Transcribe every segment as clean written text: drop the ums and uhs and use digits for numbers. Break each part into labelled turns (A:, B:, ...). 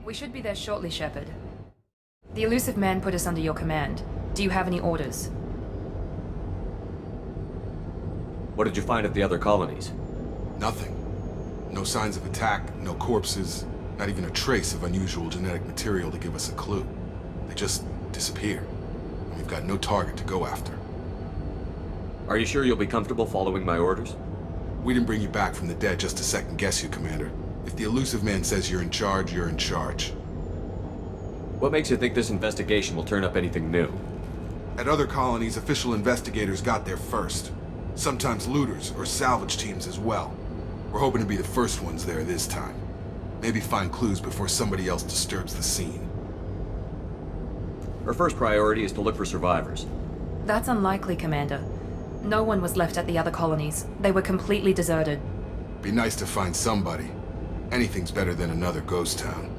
A: We should be there shortly, Shepard. The elusive man put us under your command. Do you have any orders?
B: What did you find at the other colonies?
C: Nothing. No signs of attack, no corpses, not even a trace of unusual genetic material to give us a clue. They just disappeared. And we've got no target to go after.
B: Are you sure you'll be comfortable following my orders?
C: We didn't bring you back from the dead just to second guess you, Commander. If the elusive man says you're in charge, you're in charge.
B: What makes you think this investigation will turn up anything new?
C: At other colonies, official investigators got there first. Sometimes looters or salvage teams as well. We're hoping to be the first ones there this time. Maybe find clues before somebody else disturbs the scene.
B: Our first priority is to look for survivors.
A: That's unlikely, Commander. No one was left at the other colonies. They were completely deserted.
C: Be nice to find somebody. Anything's better than another ghost town.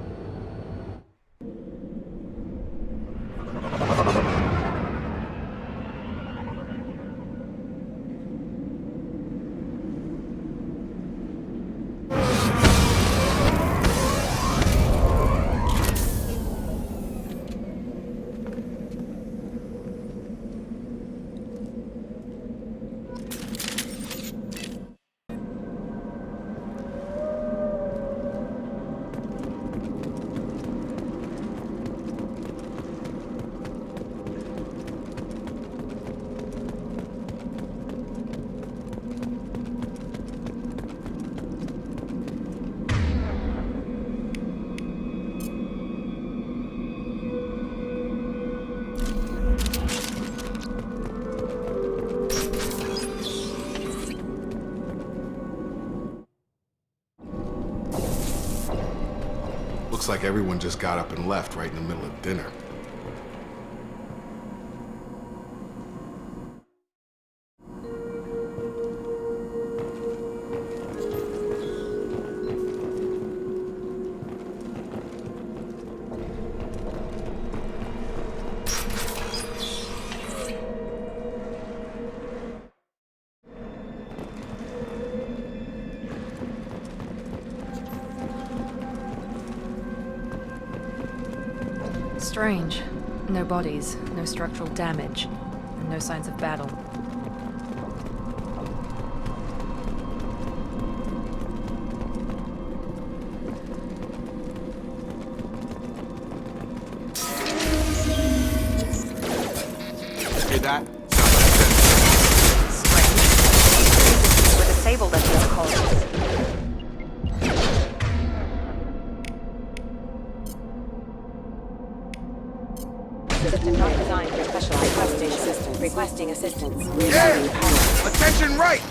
C: Looks like everyone just got up and left right in the middle of dinner.
A: Strange. No bodies, no structural damage, and no signs of battle.
C: Hear that?
A: Strange. We're disabled at the other colonies.
D: System not designed for specialized requesting assistance. Requesting assistance.
C: Yeah! Attention right!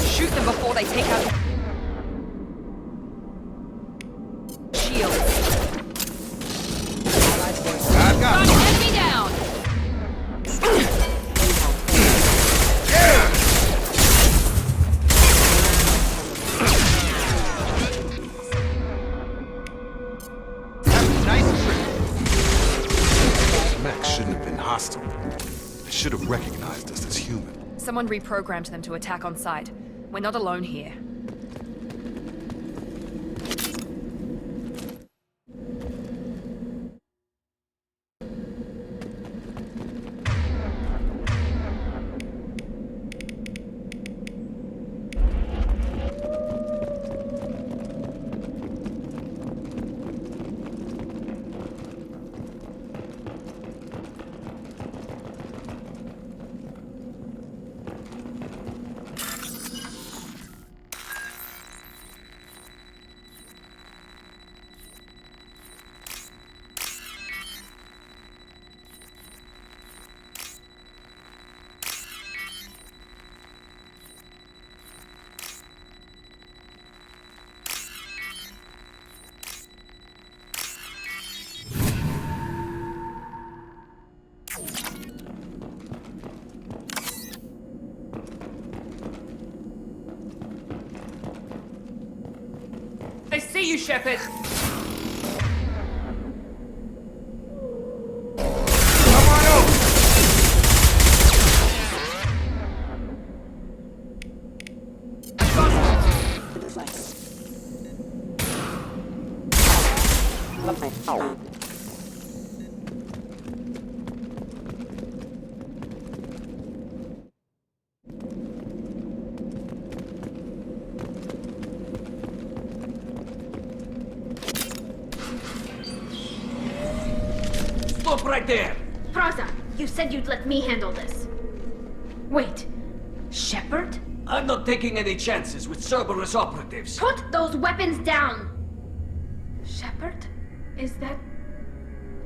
A: Shoot them before they take out shields.
C: I got it.
A: Enemy down!
C: Yeah! Nice trick. Mech shouldn't have been hostile. They should have recognized us as human.
A: Someone reprogrammed them to attack on sight. We're not alone here. I see you, Shepard!
C: Come on over!
E: right there!
F: Praza, you said you'd let me handle this. Wait, Shepard?
E: I'm not taking any chances with Cerberus operatives.
F: Put those weapons down! Shepard? Is that...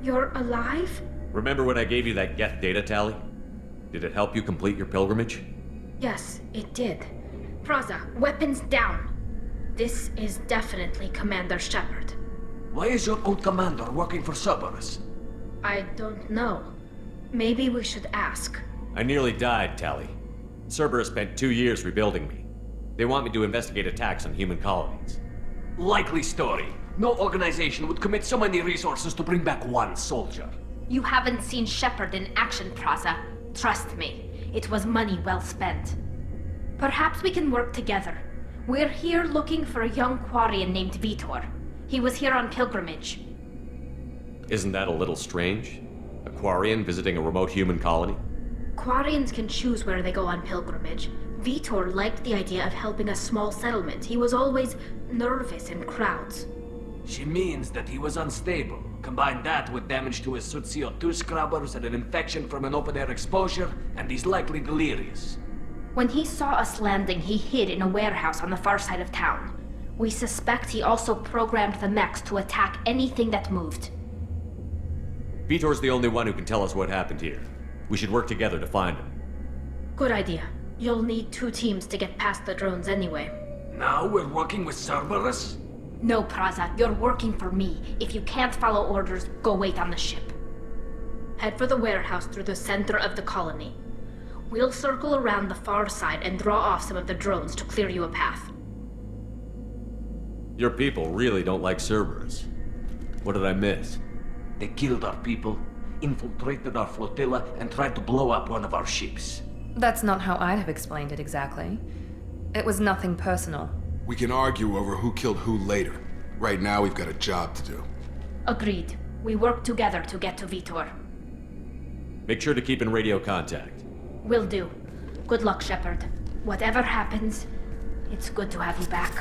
F: You're alive?
B: Remember when I gave you that Geth data tally? Did it help you complete your pilgrimage?
F: Yes, it did. Praza, weapons down. This is definitely Commander Shepard.
E: Why is your old commander working for Cerberus?
F: I don't know. Maybe we should ask.
B: I nearly died, Tally. Cerberus spent 2 years rebuilding me. They want me to investigate attacks on human colonies.
E: Likely story. No organization would commit so many resources to bring back one soldier.
F: You haven't seen Shepard in action, Praza. Trust me, it was money well spent. Perhaps we can work together. We're here looking for a young Quarian named Vitor. He was here on pilgrimage.
B: Isn't that a little strange? A Quarian visiting a remote human colony?
F: Quarians can choose where they go on pilgrimage. Vitor liked the idea of helping a small settlement. He was always nervous in crowds.
E: She means that he was unstable. Combine that with damage to his suit CO2 scrubbers and an infection from an open-air exposure, and he's likely delirious.
F: When he saw us landing, he hid in a warehouse on the far side of town. We suspect he also programmed the mechs to attack anything that moved.
B: Vitor's the only one who can tell us what happened here. We should work together to find him.
F: Good idea. You'll need 2 teams to get past the drones anyway.
E: Now we're working with Cerberus?
F: No, Praza, you're working for me. If you can't follow orders, go wait on the ship. Head for the warehouse through the center of the colony. We'll circle around the far side and draw off some of the drones to clear you a path.
B: Your people really don't like Cerberus. What did I miss?
E: They killed our people, infiltrated our flotilla, and tried to blow up one of our ships.
A: That's not how I'd have explained it exactly. It was nothing personal.
C: We can argue over who killed who later. Right now, we've got a job to do.
F: Agreed. We work together to get to Vitor.
B: Make sure to keep in radio contact.
F: Will do. Good luck, Shepard. Whatever happens, it's good to have you back.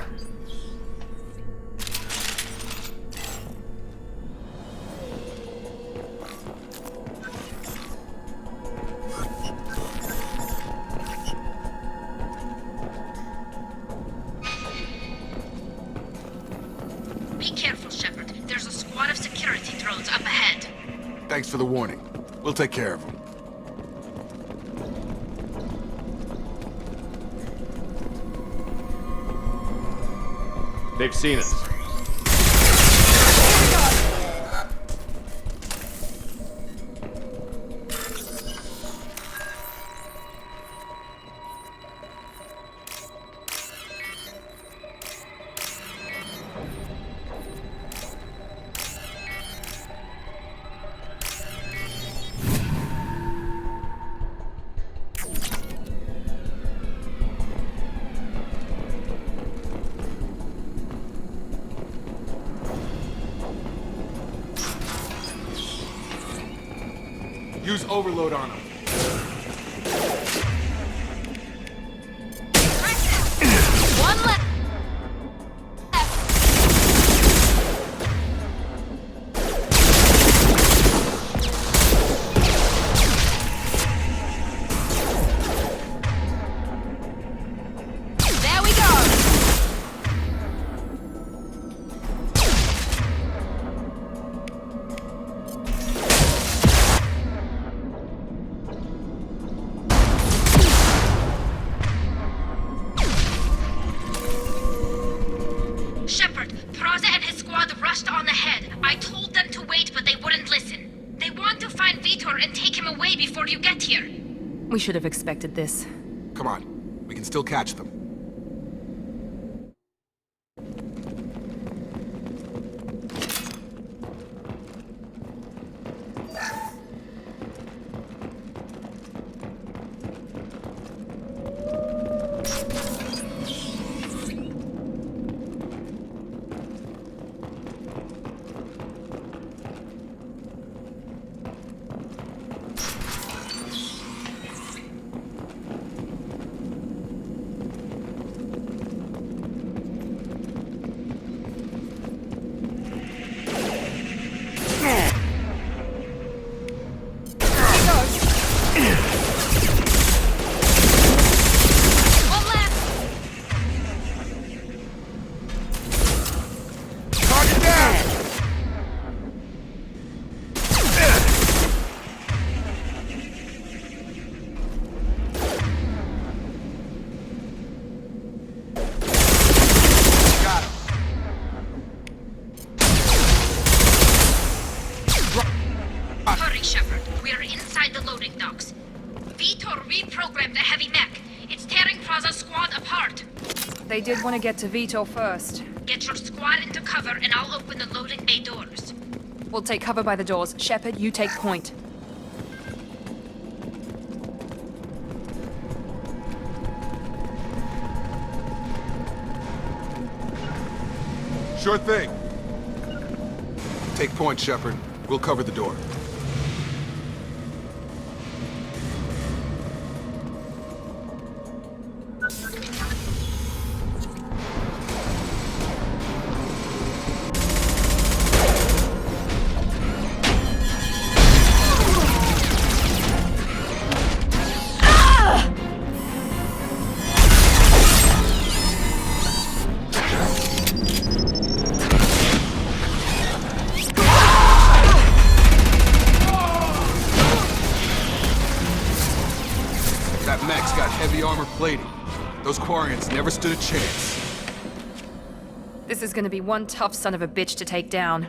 F: Be careful, Shepard. There's a squad of security drones up ahead.
C: Thanks for the warning. We'll take care of them.
B: They've seen us.
C: Use overload on them.
F: One left. There we go. Shepard, Praza and his squad rushed on ahead. I told them to wait, but they wouldn't listen. They want to find Vitor and take him away before you get here.
A: We should have expected this.
C: Come on. We can still catch them.
F: grab the heavy mech. It's tearing Praza's squad apart.
A: They did want to get to Vito first.
F: Get your squad into cover and I'll open the loading bay doors.
A: We'll take cover by the doors. Shepard, you take point.
C: Sure thing. Take point, Shepard. We'll cover the door. That mech's got heavy armor plating. Those Quarians never stood a chance.
A: This is gonna be one tough son of a bitch to take down.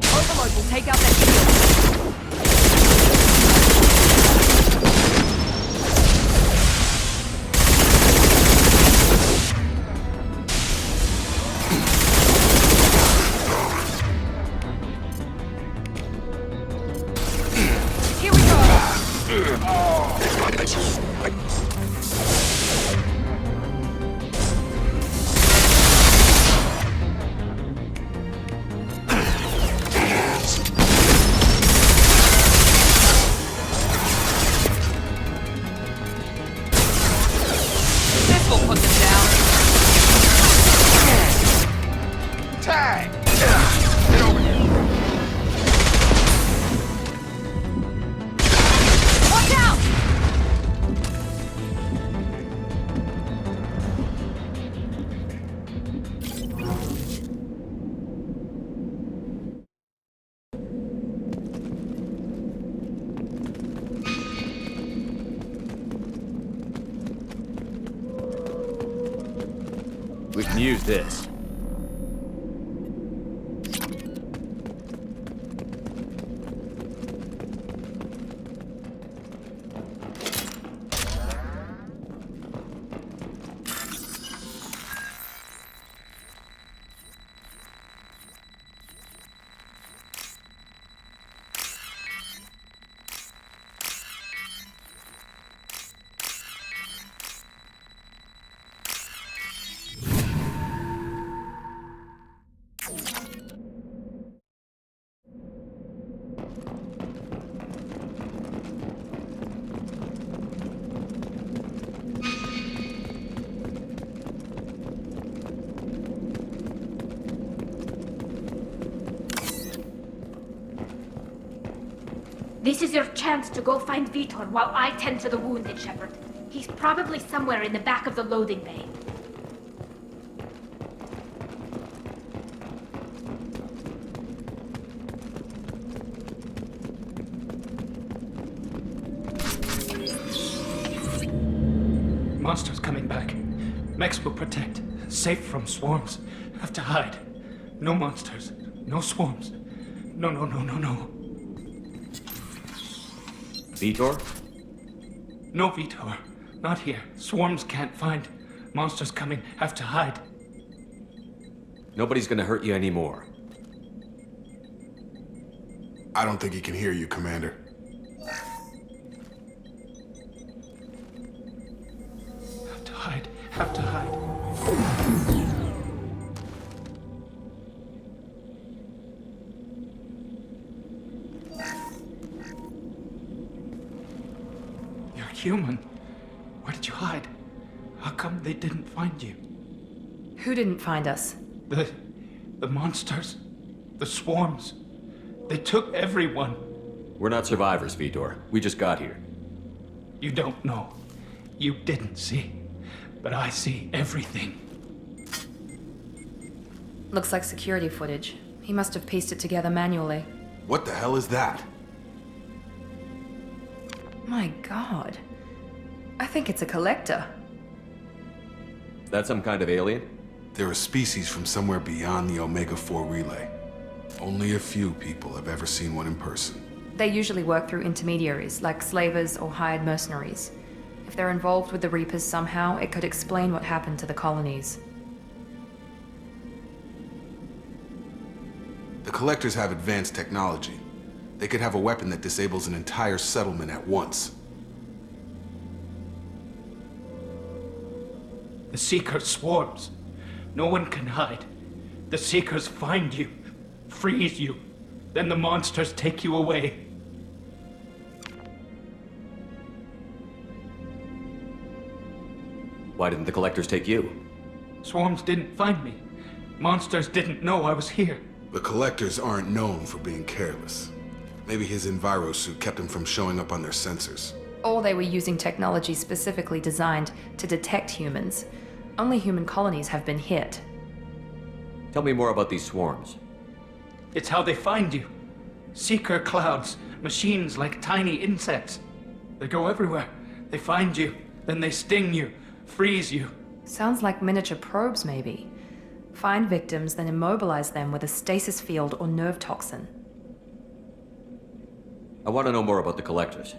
A: Overload will take out that shield. Here we go! This will put them down.
C: Tag! Get over here.
A: Watch out!
B: We can use this.
F: This is your chance to go find Vitor while I tend to the wounded, Shepard. He's probably somewhere in the back of the loading bay.
G: Monsters coming back. Mechs will protect. Safe from swarms. Have to hide. No monsters. No swarms. No, no, no, no, no.
B: Vitor?
G: No, Vitor. Not here. Swarms can't find. Monsters coming. Have to hide.
B: Nobody's gonna hurt you anymore.
C: I don't think he can hear you, Commander.
G: Have to hide. Have to hide. You're human. Where did you hide? How come they didn't find you?
A: Who didn't find us?
G: The monsters. The swarms. They took everyone.
B: We're not survivors, Vitor. We just got here.
G: You don't know. You didn't see. But I see everything.
A: Looks like security footage. He must have pieced it together manually.
C: What the hell is that?
A: My god. I think it's a collector.
B: Is that some kind of alien?
C: They're a species from somewhere beyond the Omega-4 relay. Only a few people have ever seen one in person.
A: They usually work through intermediaries, like slavers or hired mercenaries. If they're involved with the Reapers somehow, it could explain what happened to the colonies.
C: The Collectors have advanced technology. They could have a weapon that disables an entire settlement at once.
G: The Seekers swarms. No one can hide. The Seekers find you, freeze you, then the monsters take you away.
B: Why didn't the Collectors take you?
G: Swarms didn't find me. Monsters didn't know I was here.
C: The Collectors aren't known for being careless. Maybe his Enviro suit kept him from showing up on their sensors.
A: Or they were using technology specifically designed to detect humans. Only human colonies have been hit.
B: Tell me more about these swarms.
G: It's how they find you. Seeker clouds, machines like tiny insects. They go everywhere. They find you, then they sting you, freeze you.
A: Sounds like miniature probes, maybe. Find victims, then immobilize them with a stasis field or nerve toxin.
B: I want to know more about the Collectors.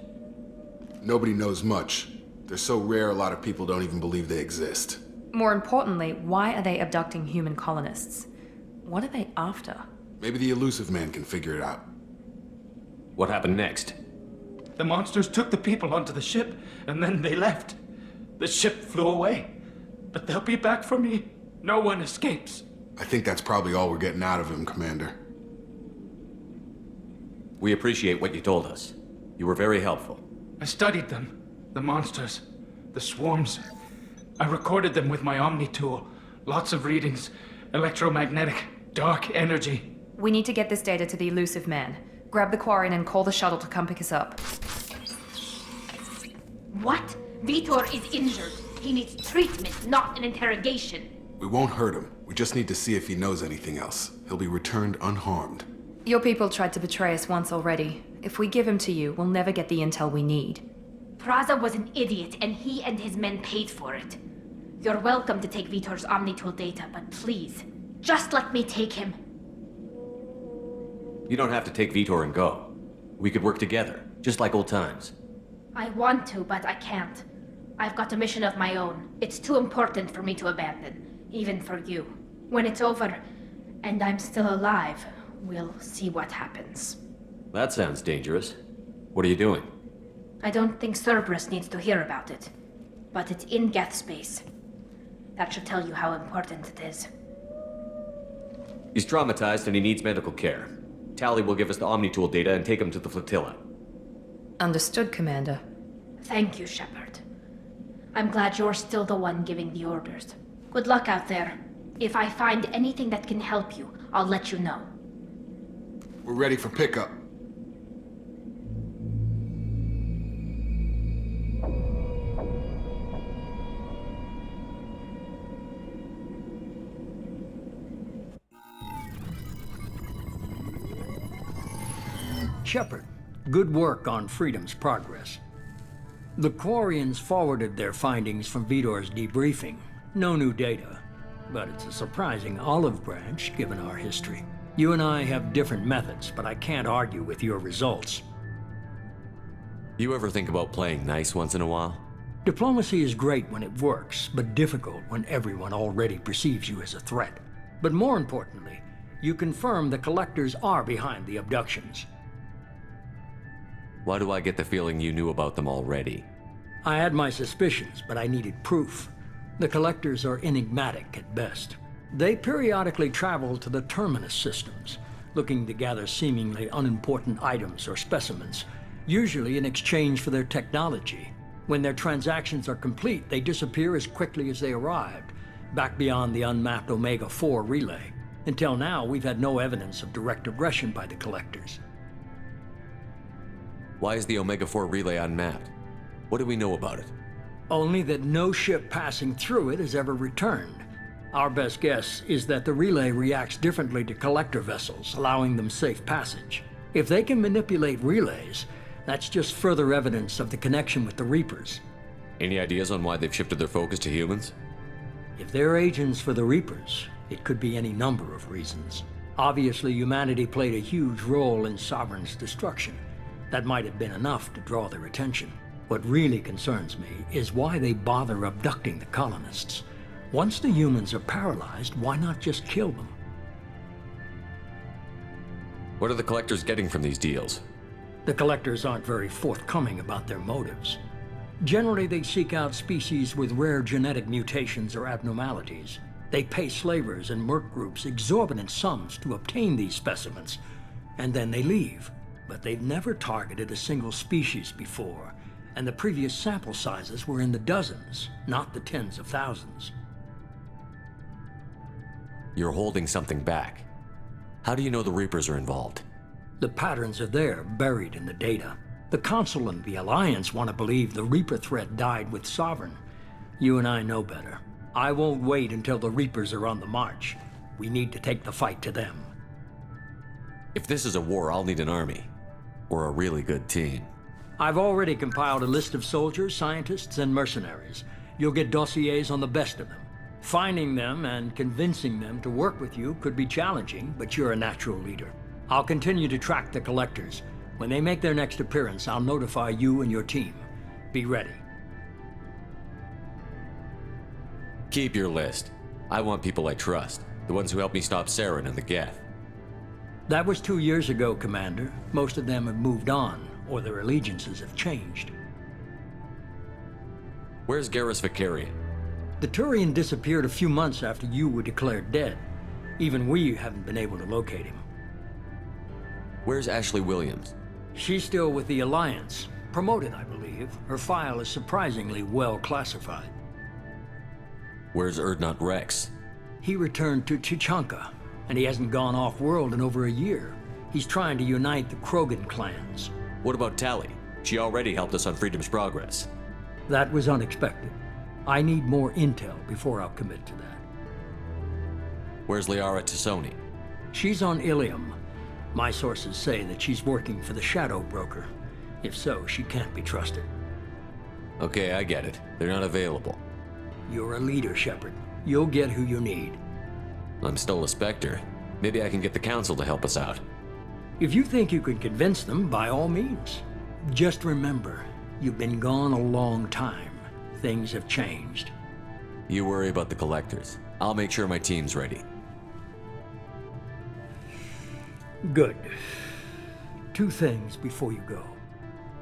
C: Nobody knows much. They're so rare a lot of people don't even believe they exist.
A: More importantly, why are they abducting human colonists? What are they after?
C: Maybe the Elusive Man can figure it out.
B: What happened next?
G: The monsters took the people onto the ship, and then they left. The ship flew away. But they'll be back for me. No one escapes.
C: I think that's probably all we're getting out of him, Commander.
B: We appreciate what you told us. You were very helpful.
G: I studied them. The monsters. The swarms. I recorded them with my Omni tool. Lots of readings. Electromagnetic. Dark energy.
A: We need to get this data to the Elusive Man. Grab the Quarian and call the shuttle to come pick us up.
F: What? Vitor is injured. He needs treatment, not an interrogation.
C: We won't hurt him. We just need to see if he knows anything else. He'll be returned unharmed.
A: Your people tried to betray us once already. If we give him to you, we'll never get the intel we need.
F: Praza was an idiot, and he and his men paid for it. You're welcome to take Vitor's Omnitool data, but please, just let me take him.
B: You don't have to take Vitor and go. We could work together, just like old times.
F: I want to, but I can't. I've got a mission of my own. It's too important for me to abandon, even for you. When it's over, and I'm still alive, we'll see what happens.
B: That sounds dangerous. What are you doing?
F: I don't think Cerberus needs to hear about it, but it's in Geth space. That should tell you how important it is.
B: He's traumatized and he needs medical care. Tally will give us the Omnitool data and take him to the flotilla.
A: Understood, Commander.
F: Thank you, Shepard. I'm glad you're still the one giving the orders. Good luck out there. If I find anything that can help you, I'll let you know.
C: We're ready for pickup.
H: Shepard, good work on Freedom's progress. The Quarians forwarded their findings from Vitor's debriefing. No new data, but it's a surprising olive branch given our history. You and I have different methods, but I can't argue with your results.
B: You ever think about playing nice once in a while?
H: Diplomacy is great when it works, but difficult when everyone already perceives you as a threat. But more importantly, you confirm the Collectors are behind the abductions.
B: Why do I get the feeling you knew about them already?
H: I had my suspicions, but I needed proof. The Collectors are enigmatic at best. They periodically travel to the Terminus systems, looking to gather seemingly unimportant items or specimens, usually in exchange for their technology. When their transactions are complete, they disappear as quickly as they arrived, back beyond the unmapped Omega-4 relay. Until now, we've had no evidence of direct aggression by the Collectors.
B: Why is the Omega-4 relay unmapped? What do we know about it?
H: Only that no ship passing through it has ever returned. Our best guess is that the relay reacts differently to Collector vessels, allowing them safe passage. If they can manipulate relays, that's just further evidence of the connection with the Reapers.
B: Any ideas on why they've shifted their focus to humans?
H: If they're agents for the Reapers, it could be any number of reasons. Obviously, humanity played a huge role in Sovereign's destruction. That might have been enough to draw their attention. What really concerns me is why they bother abducting the colonists. Once the humans are paralyzed, why not just kill them?
B: What are the collectors getting from these deals?
H: The collectors aren't very forthcoming about their motives. Generally, they seek out species with rare genetic mutations or abnormalities. They pay slavers and merc groups exorbitant sums to obtain these specimens, and then they leave. But they've never targeted a single species before, and the previous sample sizes were in the dozens, not the tens of thousands.
B: You're holding something back. How do you know the Reapers are involved?
H: The patterns are there, buried in the data. The Council and the Alliance want to believe the Reaper threat died with Sovereign. You and I know better. I won't wait until the Reapers are on the march. We need to take the fight to them.
B: If this is a war, I'll need an army. Or a really good team.
H: I've already compiled a list of soldiers, scientists, and mercenaries. You'll get dossiers on the best of them. Finding them and convincing them to work with you could be challenging, but you're a natural leader. I'll continue to track the collectors. When they make their next appearance, I'll notify you and your team. Be ready.
B: Keep your list. I want people I trust. The ones who helped me stop Saren and the Geth.
H: That was 2 years ago, Commander. Most of them have moved on, or their allegiances have changed.
B: Where's Garrus Vicarian?
H: The Turian disappeared a few months after you were declared dead. Even we haven't been able to locate him.
B: Where's Ashley Williams?
H: She's still with the Alliance. Promoted, I believe. Her file is surprisingly well classified.
B: Where's Erdnot Rex?
H: He returned to Chichanka, and he hasn't gone off-world in over a year. He's trying to unite the Krogan clans.
B: What about Tali? She already helped us on Freedom's Progress.
H: That was unexpected. I need more intel before I'll commit to that.
B: Where's Liara Tassoni?
H: She's on Ilium. My sources say that she's working for the Shadow Broker. If so, she can't be trusted.
B: Okay, I get it. They're not available.
H: You're a leader, Shepard. You'll get who you need.
B: I'm still a Spectre. Maybe I can get the Council to help us out.
H: If you think you can convince them, by all means. Just remember, you've been gone a long time. Things have changed.
B: You worry about the Collectors. I'll make sure my team's ready.
H: Good. 2 things before you go.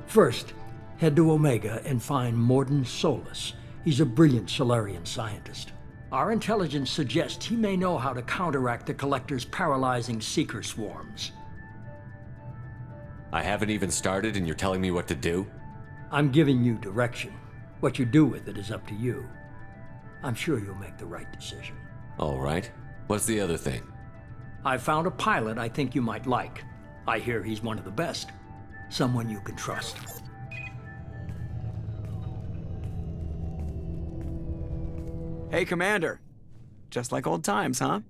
H: First, head to Omega and find Mordin Solus. He's a brilliant Solarian scientist. Our intelligence suggests he may know how to counteract the Collector's paralyzing Seeker swarms.
B: I haven't even started and you're telling me what to do?
H: I'm giving you direction. What you do with it is up to you. I'm sure you'll make the right decision.
B: All right. What's the other thing?
H: I found a pilot I think you might like. I hear he's one of the best. Someone you can trust.
I: Hey, Commander. Just like old times, huh?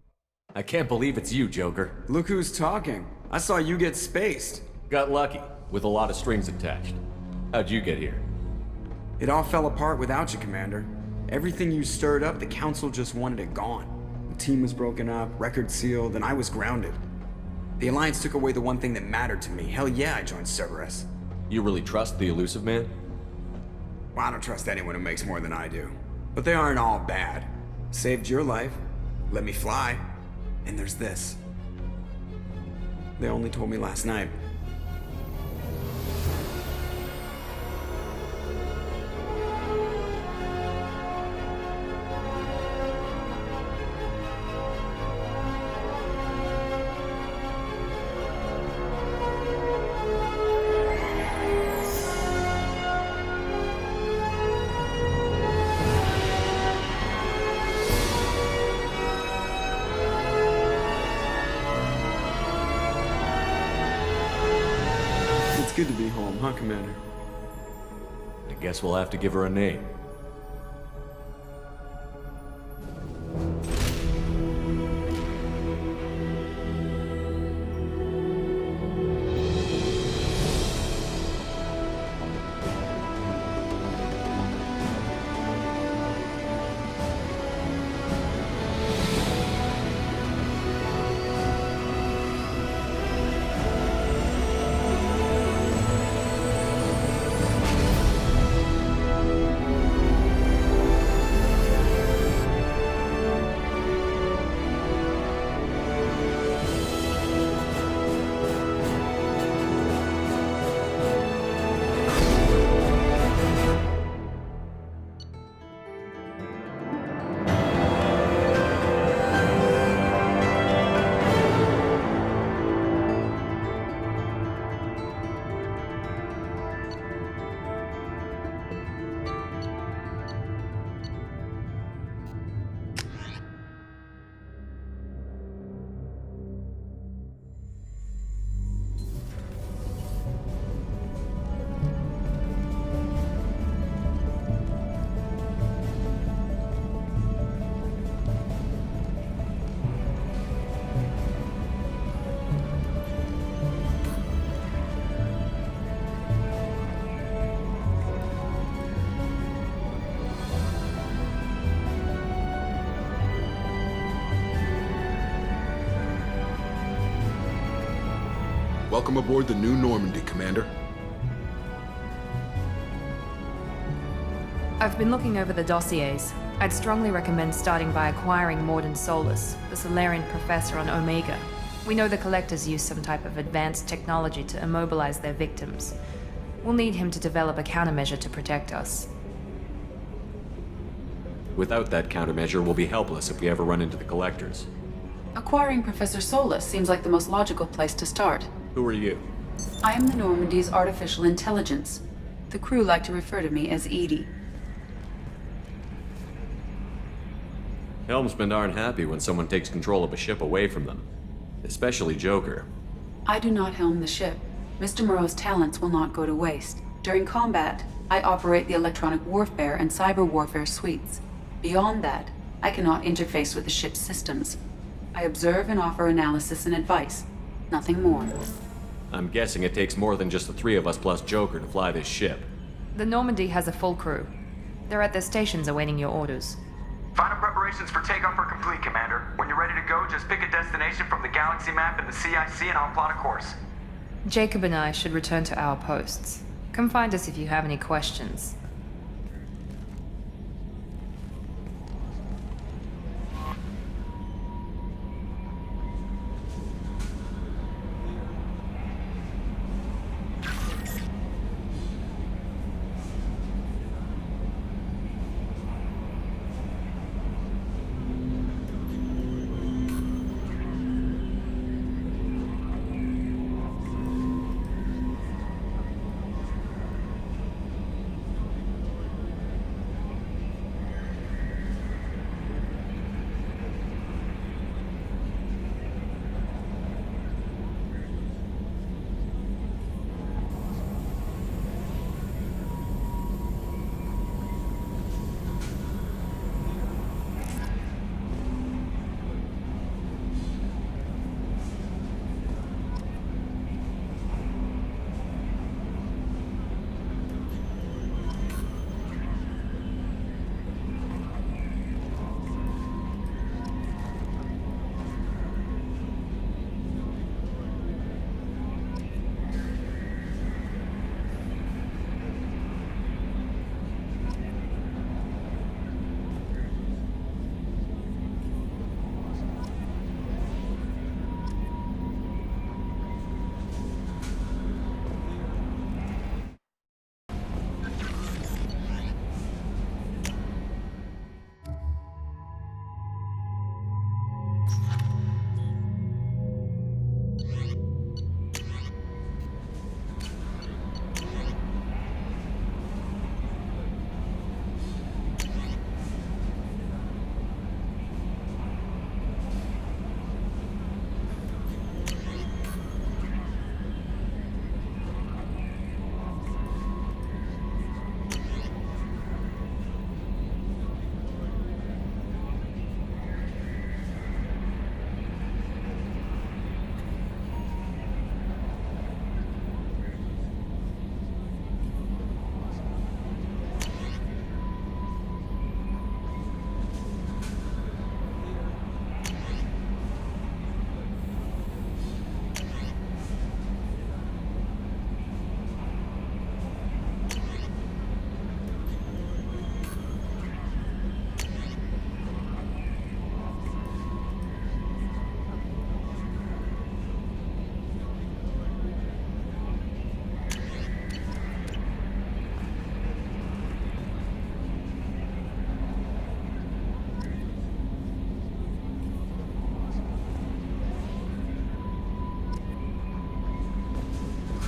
B: I can't believe it's you, Joker.
I: Look who's talking. I saw you get spaced.
B: Got lucky, with a lot of strings attached. How'd you get here?
I: It all fell apart without you, Commander. Everything you stirred up, the Council just wanted it gone. The team was broken up, record sealed, and I was grounded. The Alliance took away the one thing that mattered to me. Hell yeah, I joined Cerberus.
B: You really trust the Elusive Man?
I: Well, I don't trust anyone who makes more than I do. But they aren't all bad. Saved your life, let me fly, and there's this. They only told me last night. It's good to be home, huh, Commander?
B: I guess we'll have to give her a name.
C: Welcome aboard the new Normandy, Commander.
A: I've been looking over the dossiers. I'd strongly recommend starting by acquiring Morden Solus, the Solarian professor on Omega. We know the Collectors use some type of advanced technology to immobilize their victims. We'll need him to develop a countermeasure to protect us.
B: Without that countermeasure, we'll be helpless if we ever run into the Collectors.
J: Acquiring Professor Solus seems like the most logical place to start.
B: Who are you?
J: I am the Normandy's artificial intelligence. The crew like to refer to me as Edie.
B: Helmsmen aren't happy when someone takes control of a ship away from them. Especially Joker.
J: I do not helm the ship. Mr. Moreau's talents will not go to waste. During combat, I operate the electronic warfare and cyber warfare suites. Beyond that, I cannot interface with the ship's systems. I observe and offer analysis and advice. Nothing more.
B: I'm guessing it takes more than just the three of us plus Joker to fly this ship.
A: The Normandy has a full crew. They're at their stations awaiting your orders.
K: Final preparations for takeoff are complete, Commander. When you're ready to go, just pick a destination from the galaxy map in the CIC and I'll plot a course.
A: Jacob and I should return to our posts. Come find us if you have any questions.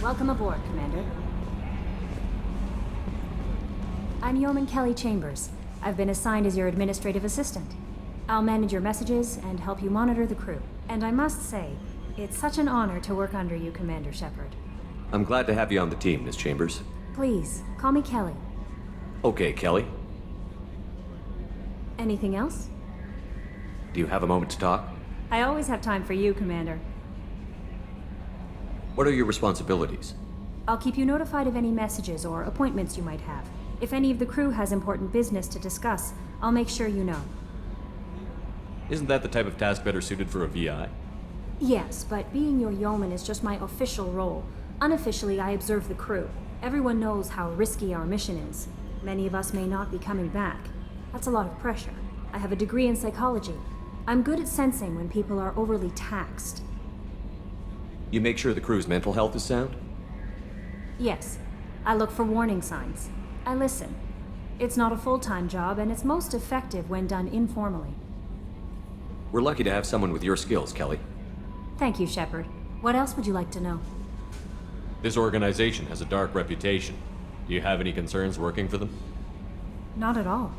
L: Welcome aboard, Commander. I'm Yeoman Kelly Chambers. I've been assigned as your administrative assistant. I'll manage your messages and help you monitor the crew. And I must say, it's such an honor to work under you, Commander Shepard.
B: I'm glad to have you on the team, Miss Chambers.
L: Please, call me Kelly.
B: Okay, Kelly.
L: Anything else?
B: Do you have a moment to talk?
L: I always have time for you, Commander.
B: What are your responsibilities?
L: I'll keep you notified of any messages or appointments you might have. If any of the crew has important business to discuss, I'll make sure you know.
B: Isn't that the type of task better suited for a VI?
L: Yes, but being your yeoman is just my official role. Unofficially, I observe the crew. Everyone knows how risky our mission is. Many of us may not be coming back. That's a lot of pressure. I have a degree in psychology. I'm good at sensing when people are overly taxed.
B: You make sure the crew's mental health is sound?
L: Yes, I look for warning signs. I listen. It's not a full-time job, and it's most effective when done informally.
B: We're lucky to have someone with your skills, Kelly.
L: Thank you, Shepard. What else would you like to know?
B: This organization has a dark reputation. Do you have any concerns working for them?
L: Not at all.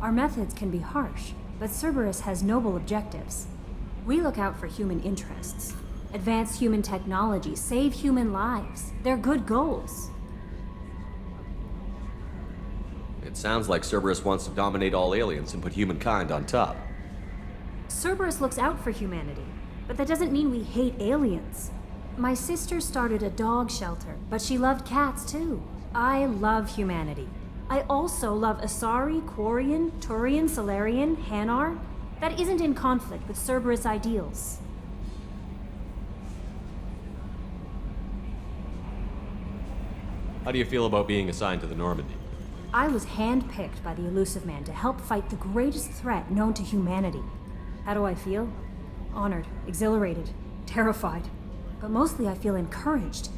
L: Our methods can be harsh, but Cerberus has noble objectives. We look out for human interests. Advance human technology, save human lives. They're good goals.
B: It sounds like Cerberus wants to dominate all aliens and put humankind on top.
L: Cerberus looks out for humanity, but that doesn't mean we hate aliens. My sister started a dog shelter, but she loved cats too. I love humanity. I also love Asari, Quarian, Turian, Solarian, Hanar. That isn't in conflict with Cerberus ideals.
B: How do you feel about being assigned to the Normandy?
L: I was handpicked by the Elusive Man to help fight the greatest threat known to humanity. How do I feel? Honored, exhilarated, terrified. But mostly I feel encouraged.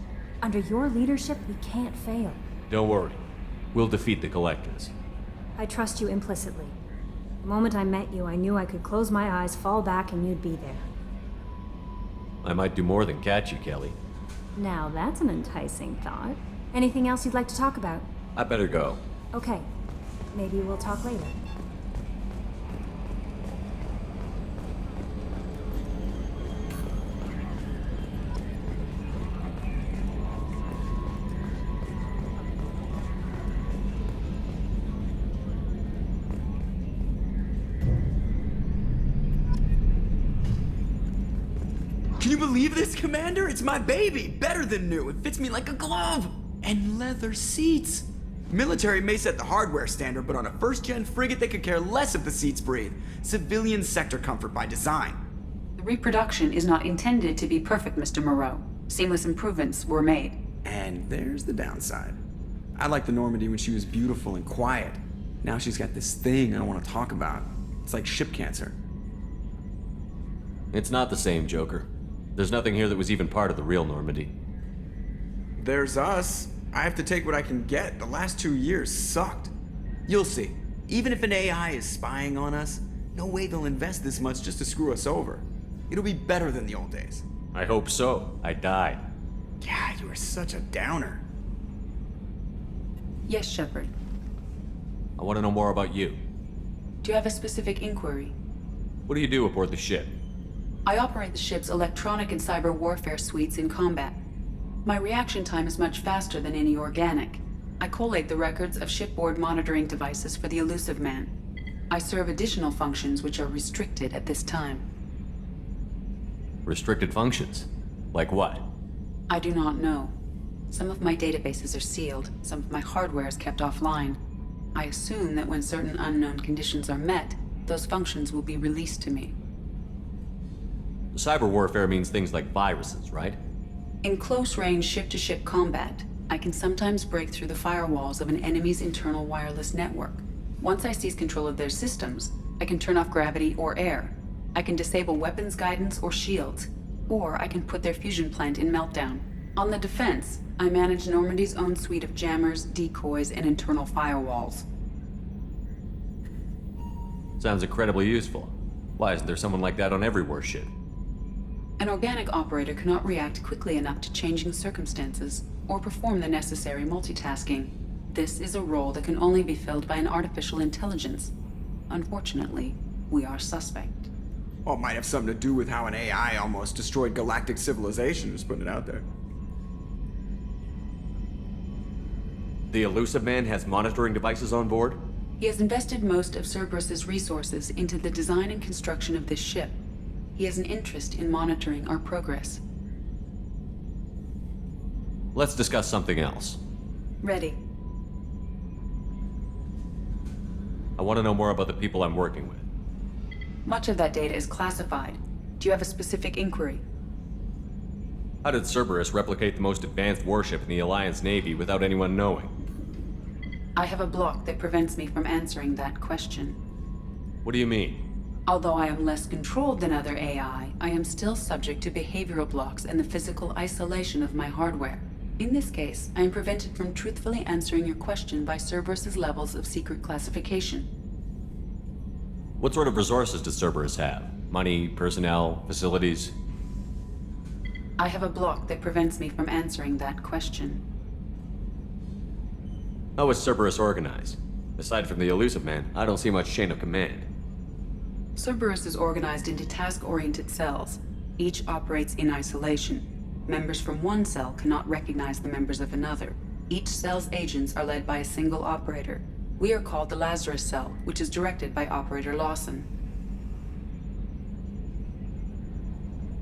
L: Under your leadership, we can't fail.
B: Don't worry. We'll defeat the Collectors.
L: I trust you implicitly. The moment I met you, I knew I could close my eyes, fall back, and you'd be there.
B: I might do more than catch you, Kelly.
L: Now that's an enticing thought. Anything else you'd like to talk about?
B: I better go.
L: Okay. Maybe we'll talk later.
I: Can you believe this, Commander? It's my baby! Better than new. It fits me like a glove! And leather seats! Military may set the hardware standard, but on a first-gen frigate they could care less if the seats breathe. Civilian sector comfort by design.
J: The reproduction is not intended to be perfect, Mr. Moreau. Seamless improvements were made.
I: And there's the downside. I liked the Normandy when she was beautiful and quiet. Now she's got this thing I don't want to talk about. It's like ship cancer.
B: It's not the same, Joker. There's nothing here that was even part of the real Normandy.
I: There's us. I have to take what I can get. The last 2 years sucked. You'll see. Even if an AI is spying on us, no way they'll invest this much just to screw us over. It'll be better than the old days.
B: I hope so. I died.
I: God, you are such a downer.
J: Yes, Shepard.
B: I want to know more about you.
J: Do you have a specific inquiry?
B: What do you do aboard the ship?
J: I operate the ship's electronic and cyber warfare suites in combat. My reaction time is much faster than any organic. I collate the records of shipboard monitoring devices for the Elusive Man. I serve additional functions which are restricted at this time.
B: Restricted functions? Like what?
J: I do not know. Some of my databases are sealed, some of my hardware is kept offline. I assume that when certain unknown conditions are met, those functions will be released to me.
B: Cyber warfare means things like viruses, right?
J: In close-range ship-to-ship combat, I can sometimes break through the firewalls of an enemy's internal wireless network. Once I seize control of their systems, I can turn off gravity or air. I can disable weapons guidance or shields, or I can put their fusion plant in meltdown. On the defense, I manage Normandy's own suite of jammers, decoys, and internal firewalls.
B: Sounds incredibly useful. Why isn't there someone like that on every warship?
J: An organic operator cannot react quickly enough to changing circumstances or perform the necessary multitasking. This is a role that can only be filled by an artificial intelligence. Unfortunately, we are suspect.
I: Well, it might have something to do with how an AI almost destroyed galactic civilization, just putting it out there.
B: The Elusive Man has monitoring devices on board?
J: He has invested most of Cerberus's resources into the design and construction of this ship. He has an interest in monitoring our progress.
B: Let's discuss something else.
J: Ready.
B: I want to know more about the people I'm working with.
J: Much of that data is classified. Do you have a specific inquiry?
B: How did Cerberus replicate the most advanced warship in the Alliance Navy without anyone knowing?
J: I have a block that prevents me from answering that question.
B: What do you mean?
J: Although I am less controlled than other AI, I am still subject to behavioral blocks and the physical isolation of my hardware. In this case, I am prevented from truthfully answering your question by Cerberus's levels of secret classification.
B: What sort of resources does Cerberus have? Money, personnel, facilities?
J: I have a block that prevents me from answering that question.
B: How is Cerberus organized? Aside from the elusive man, I don't see much chain of command.
J: Cerberus is organized into task-oriented cells. Each operates in isolation. Members from one cell cannot recognize the members of another. Each cell's agents are led by a single operator. We are called the Lazarus Cell, which is directed by Operator Lawson.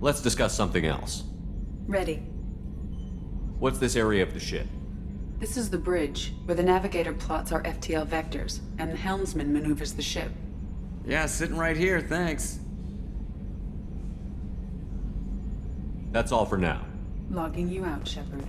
B: Let's discuss something else.
J: Ready.
B: What's this area of the ship?
J: This is the bridge, where the navigator plots our FTL vectors, and the helmsman maneuvers the ship.
I: Yeah, sitting right here, thanks.
B: That's all for now.
J: Logging you out, Shepard.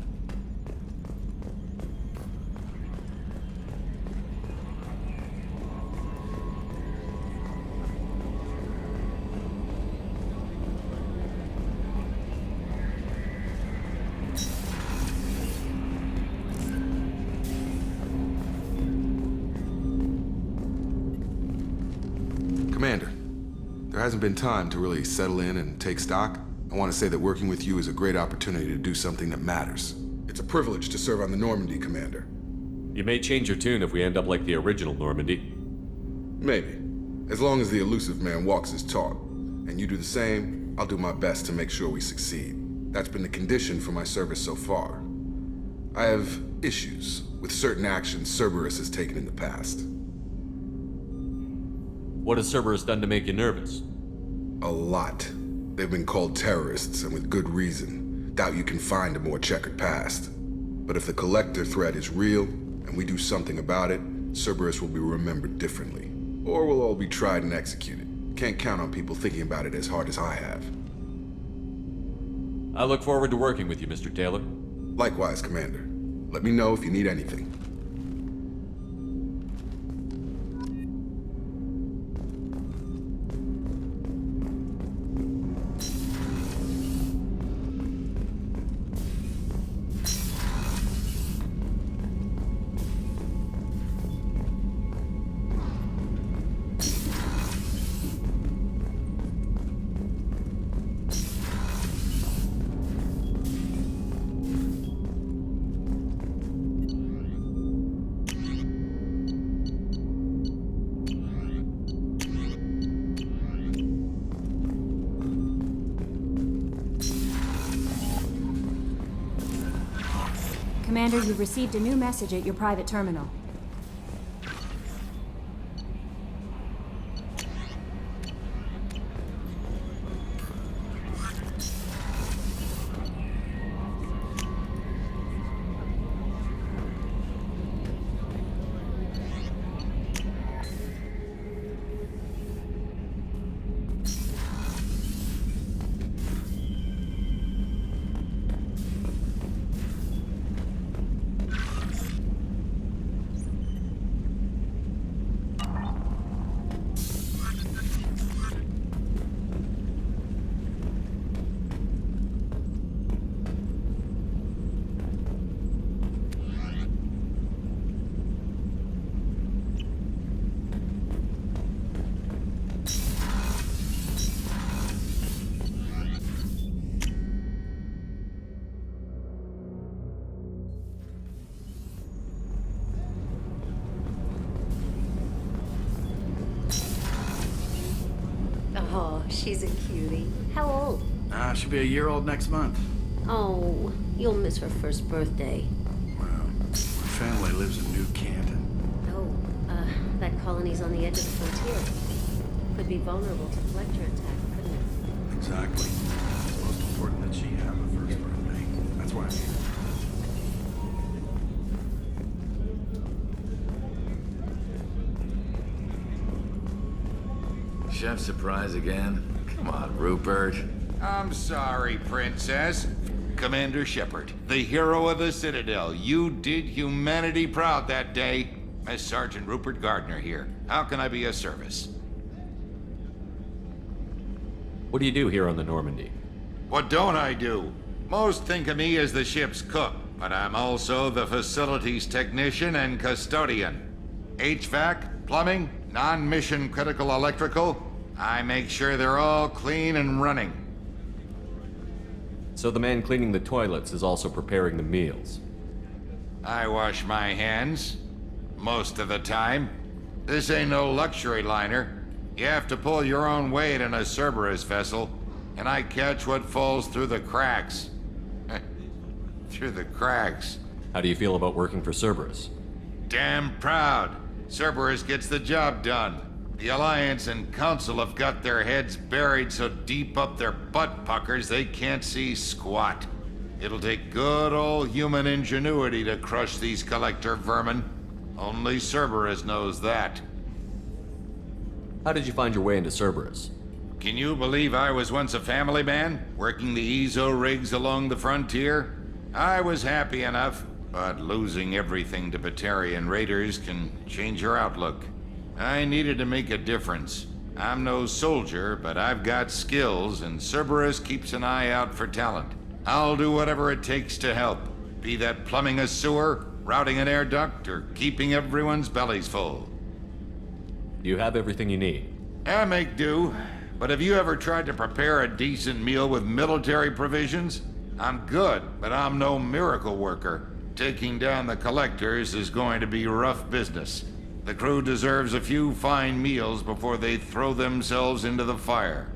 C: Commander, there hasn't been time to really settle in and take stock. I want to say that working with you is a great opportunity to do something that matters. It's a privilege to serve on the Normandy, Commander.
B: You may change your tune if we end up like the original Normandy.
C: Maybe. As long as the elusive man walks his talk, and you do the same, I'll do my best to make sure we succeed. That's been the condition for my service so far. I have issues with certain actions Cerberus has taken in the past.
B: What has Cerberus done to make you nervous?
C: A lot. They've been called terrorists, and with good reason. Doubt you can find a more checkered past. But if the Collector threat is real, and we do something about it, Cerberus will be remembered differently. Or we'll all be tried and executed. Can't count on people thinking about it as hard as I have.
B: I look forward to working with you, Mr. Taylor.
C: Likewise, Commander. Let me know if you need anything.
L: Commander, you've received a new message at your private terminal.
M: Oh, she's a cutie. How old?
N: She'll be a year old next month.
M: Oh, you'll miss her first birthday.
N: Well, my family lives in New Canton.
M: Oh, that colony's on the edge of the frontier. Could be vulnerable to collector attack, couldn't it?
N: Exactly. It's most important that she have a first birthday. That's why I'm here.
O: Chef surprise again? Come on, Rupert.
P: I'm sorry, Princess.
O: Commander Shepard, the hero of the Citadel. You did humanity proud that day. As Sergeant Rupert Gardner here. How can I be of service?
B: What do you do here on the Normandy?
O: What don't I do? Most think of me as the ship's cook, but I'm also the facilities technician and custodian. HVAC, plumbing, non-mission critical electrical. I make sure they're all clean and running.
B: So the man cleaning the toilets is also preparing the meals.
O: I wash my hands. Most of the time. This ain't no luxury liner. You have to pull your own weight in a Cerberus vessel, and I catch what falls through the cracks. Through the cracks.
B: How do you feel about working for Cerberus?
O: Damn proud. Cerberus gets the job done. The Alliance and Council have got their heads buried so deep up their butt puckers they can't see squat. It'll take good old human ingenuity to crush these collector vermin. Only Cerberus knows that.
B: How did you find your way into Cerberus?
O: Can you believe I was once a family man, working the EZO rigs along the frontier? I was happy enough, but losing everything to Batarian raiders can change your outlook. I needed to make a difference. I'm no soldier, but I've got skills, and Cerberus keeps an eye out for talent. I'll do whatever it takes to help, be that plumbing a sewer, routing an air duct, or keeping everyone's bellies full.
B: Do you have everything you need?
O: I make do, but have you ever tried to prepare a decent meal with military provisions? I'm good, but I'm no miracle worker. Taking down the collectors is going to be rough business. The crew deserves a few fine meals before they throw themselves into the fire.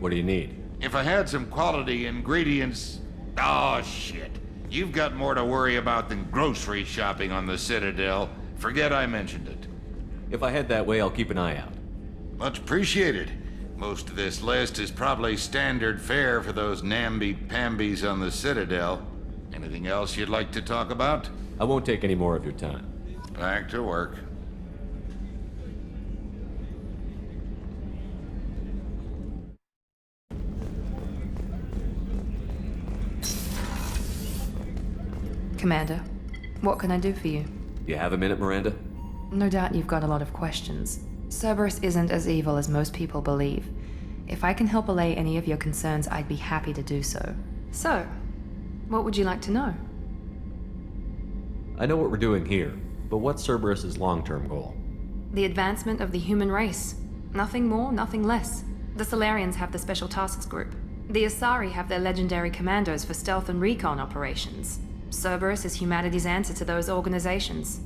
B: What do you need?
O: If I had some quality ingredients... Oh, shit. You've got more to worry about than grocery shopping on the Citadel. Forget I mentioned it.
B: If I head that way, I'll keep an eye out.
O: Much appreciated. Most of this list is probably standard fare for those namby-pambies on the Citadel. Anything else you'd like to talk about?
B: I won't take any more of your time.
O: Back to work.
A: Commander, what can I do for you?
B: Do you have a minute, Miranda?
A: No doubt you've got a lot of questions. Cerberus isn't as evil as most people believe. If I can help allay any of your concerns, I'd be happy to do so. So, what would you like to know?
B: I know what we're doing here, but what's Cerberus's long-term goal?
A: The advancement of the human race. Nothing more, nothing less. The Solarians have the Special Tasks Group. The Asari have their legendary commandos for stealth and recon operations. Cerberus is humanity's answer to those organizations.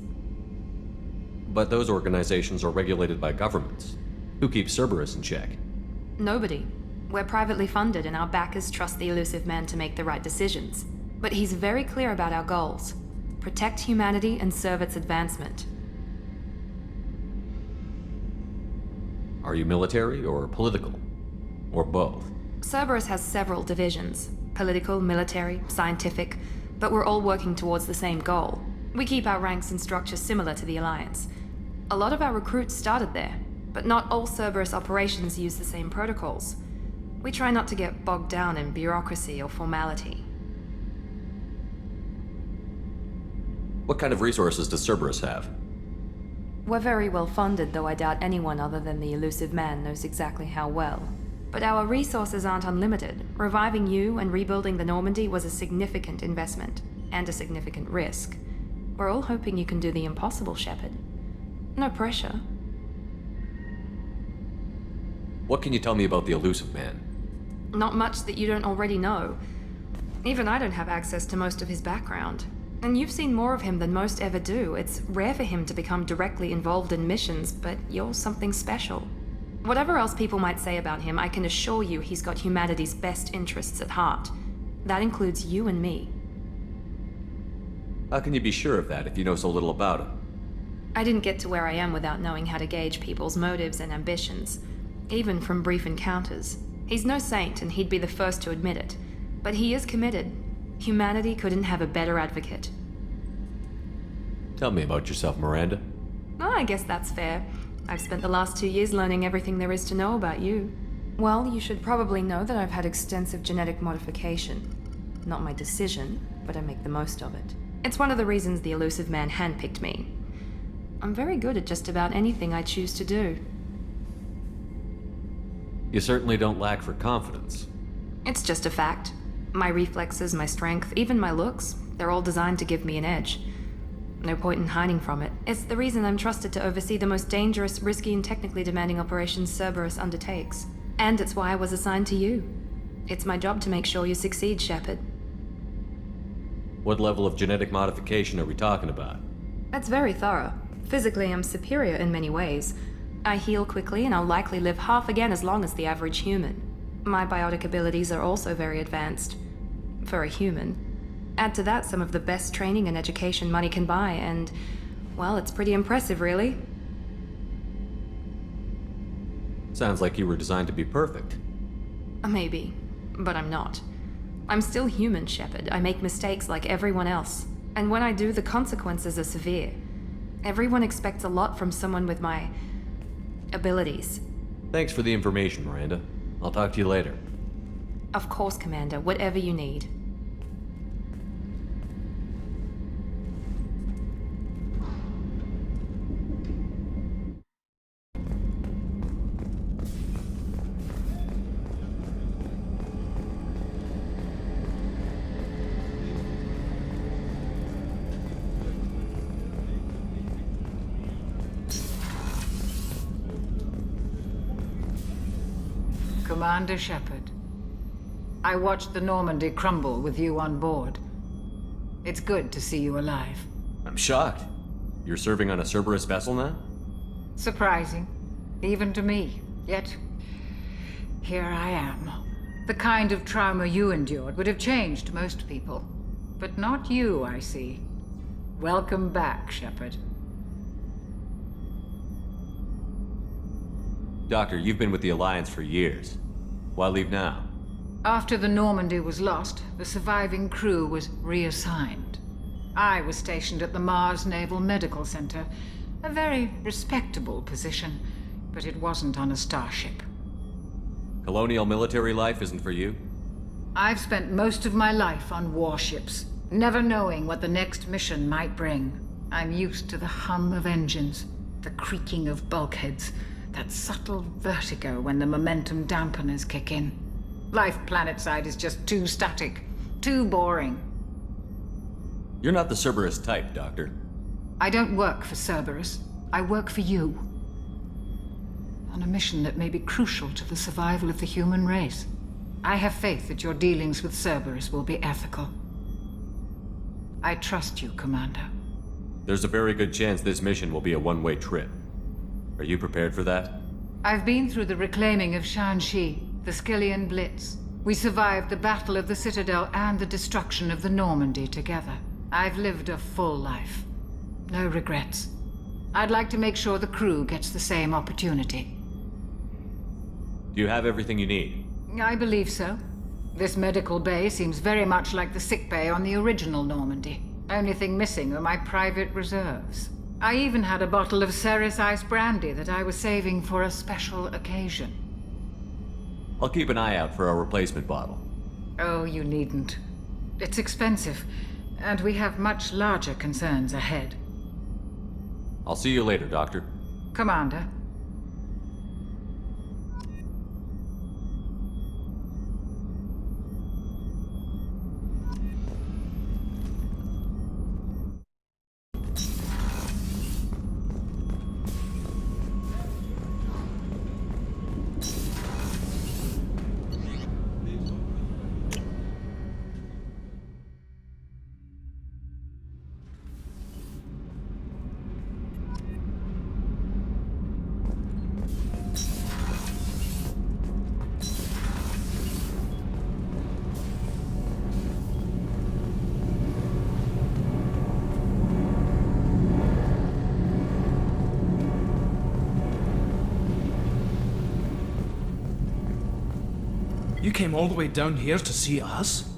B: But those organizations are regulated by governments. Who keeps Cerberus in check?
A: Nobody. We're privately funded and our backers trust the elusive man to make the right decisions. But he's very clear about our goals. Protect humanity and serve its advancement.
B: Are you military or political? Or both?
A: Cerberus has several divisions. Political, military, scientific, but we're all working towards the same goal. We keep our ranks and structure similar to the Alliance. A lot of our recruits started there, but not all Cerberus operations use the same protocols. We try not to get bogged down in bureaucracy or formality.
B: What kind of resources does Cerberus have?
A: We're very well funded, though I doubt anyone other than the elusive man knows exactly how well. But our resources aren't unlimited. Reviving you and rebuilding the Normandy was a significant investment, and a significant risk. We're all hoping you can do the impossible, Shepard. No pressure.
B: What can you tell me about the elusive man?
A: Not much that you don't already know. Even I don't have access to most of his background. And you've seen more of him than most ever do. It's rare for him to become directly involved in missions, but you're something special. Whatever else people might say about him, I can assure you he's got humanity's best interests at heart. That includes you and me.
B: How can you be sure of that if you know so little about him?
A: I didn't get to where I am without knowing how to gauge people's motives and ambitions, even from brief encounters. He's no saint, and he'd be the first to admit it. But he is committed. Humanity couldn't have a better advocate.
B: Tell me about yourself, Miranda.
A: Oh, I guess that's fair. I've spent the last 2 years learning everything there is to know about you. Well, you should probably know that I've had extensive genetic modification. Not my decision, but I make the most of it. It's one of the reasons the elusive man handpicked me. I'm very good at just about anything I choose to do.
B: You certainly don't lack for confidence.
A: It's just a fact. My reflexes, my strength, even my looks, they're all designed to give me an edge. No point in hiding from it. It's the reason I'm trusted to oversee the most dangerous, risky, and technically demanding operations Cerberus undertakes. And it's why I was assigned to you. It's my job to make sure you succeed, Shepard.
B: What level of genetic modification are we talking about?
A: That's very thorough. Physically, I'm superior in many ways. I heal quickly, and I'll likely live half again as long as the average human. My biotic abilities are also very advanced. For a human. Add to that some of the best training and education money can buy, and, well, it's pretty impressive, really.
B: Sounds like you were designed to be perfect.
A: Maybe, but I'm not. I'm still human, Shepard. I make mistakes like everyone else. And when I do, the consequences are severe. Everyone expects a lot from someone with my abilities.
B: Thanks for the information, Miranda. I'll talk to you later.
A: Of course, Commander. Whatever you need.
P: Commander Shepard, I watched the Normandy crumble with you on board. It's good to see you alive.
B: I'm shocked. You're serving on a Cerberus vessel now?
P: Surprising, even to me. Yet, here I am. The kind of trauma you endured would have changed most people. But not you, I see. Welcome back, Shepard.
B: Doctor, you've been with the Alliance for years. Why leave now?
P: After the Normandy was lost, the surviving crew was reassigned. I was stationed at the Mars Naval Medical Center, a very respectable position, but it wasn't on a starship.
B: Colonial military life isn't for you?
P: I've spent most of my life on warships, never knowing what the next mission might bring. I'm used to the hum of engines, the creaking of bulkheads, that subtle vertigo when the momentum dampeners kick in. Life planetside is just too static, too boring.
B: You're not the Cerberus type, Doctor.
P: I don't work for Cerberus. I work for you. On a mission that may be crucial to the survival of the human race. I have faith that your dealings with Cerberus will be ethical. I trust you, Commander.
B: There's a very good chance this mission will be a one-way trip. Are you prepared for that?
P: I've been through the reclaiming of Shanxi, the Skillian Blitz. We survived the Battle of the Citadel and the destruction of the Normandy together. I've lived a full life. No regrets. I'd like to make sure the crew gets the same opportunity.
B: Do you have everything you need?
P: I believe so. This medical bay seems very much like the sick bay on the original Normandy. Only thing missing are my private reserves. I even had a bottle of Ceres Ice brandy that I was saving for a special occasion.
B: I'll keep an eye out for a replacement bottle.
P: Oh, you needn't. It's expensive, and we have much larger concerns ahead.
B: I'll see you later, Doctor.
P: Commander.
G: You came all the way down here to see us?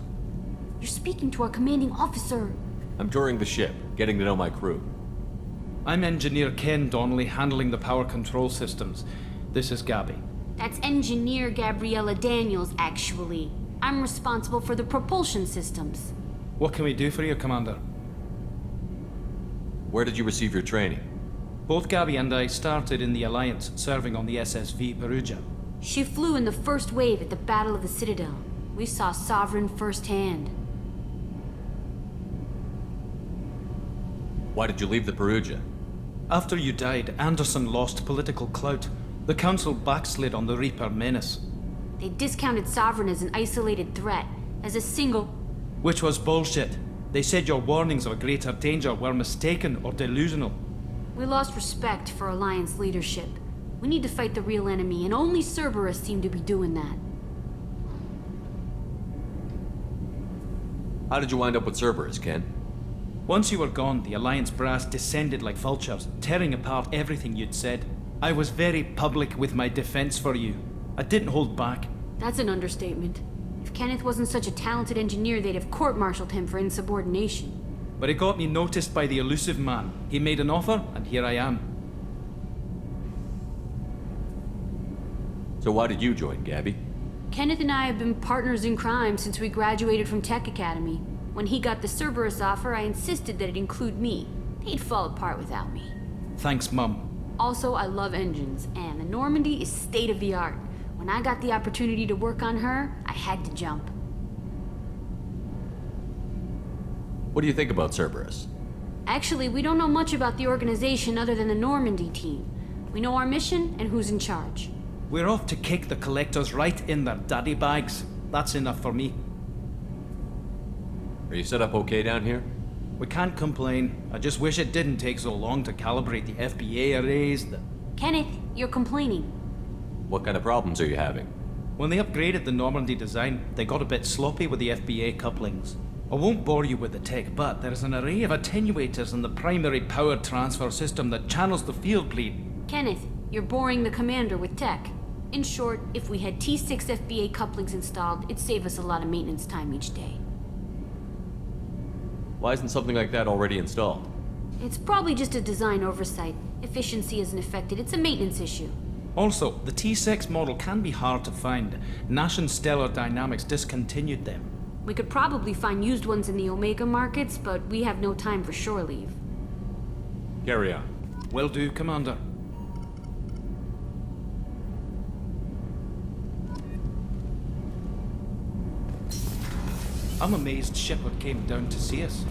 Q: You're speaking to our commanding officer.
B: I'm touring the ship, getting to know my crew.
G: I'm Engineer Ken Donnelly, handling the power control systems. This is Gabby.
Q: That's Engineer Gabriella Daniels, actually. I'm responsible for the propulsion systems.
G: What can we do for you, Commander?
B: Where did you receive your training?
G: Both Gabby and I started in the Alliance, serving on the SSV Perugia.
Q: She flew in the first wave at the Battle of the Citadel. We saw Sovereign firsthand.
B: Why did you leave the Perugia?
G: After you died, Anderson lost political clout. The Council backslid on the Reaper menace.
Q: They discounted Sovereign as an isolated threat, as a single...
G: Which was bullshit. They said your warnings of a greater danger were mistaken or delusional.
Q: We lost respect for Alliance leadership. We need to fight the real enemy, and only Cerberus seem to be doing that.
B: How did you wind up with Cerberus, Ken?
G: Once you were gone, the Alliance brass descended like vultures, tearing apart everything you'd said. I was very public with my defense for you. I didn't hold back.
Q: That's an understatement. If Kenneth wasn't such a talented engineer, they'd have court-martialed him for insubordination.
G: But it got me noticed by the elusive man. He made an offer, and here I am.
B: So why did you join, Gabby?
Q: Kenneth and I have been partners in crime since we graduated from Tech Academy. When he got the Cerberus offer, I insisted that it include me. He'd fall apart without me.
G: Thanks, Mum.
Q: Also, I love engines, and the Normandy is state-of-the-art. When I got the opportunity to work on her, I had to jump.
B: What do you think about Cerberus?
Q: Actually, we don't know much about the organization other than the Normandy team. We know our mission and who's in charge.
G: We're off to kick the Collectors right in their daddy bags. That's enough for me.
B: Are you set up okay down here?
G: We can't complain. I just wish it didn't take so long to calibrate the FBA arrays.
Q: Kenneth, you're complaining.
B: What kind of problems are you having?
G: When they upgraded the Normandy design, they got a bit sloppy with the FBA couplings. I won't bore you with the tech, but there's an array of attenuators in the primary power transfer system that channels the field bleed.
Q: Kenneth, you're boring the commander with tech. In short, if we had T6 FBA couplings installed, it'd save us a lot of maintenance time each day.
B: Why isn't something like that already installed?
Q: It's probably just a design oversight. Efficiency isn't affected, it's a maintenance issue.
G: Also, the T6 model can be hard to find. Nash and Stellar Dynamics discontinued them.
Q: We could probably find used ones in the Omega markets, but we have no time for shore leave.
B: Carry on.
G: Will do, Commander. I'm amazed Shepard came down to see us.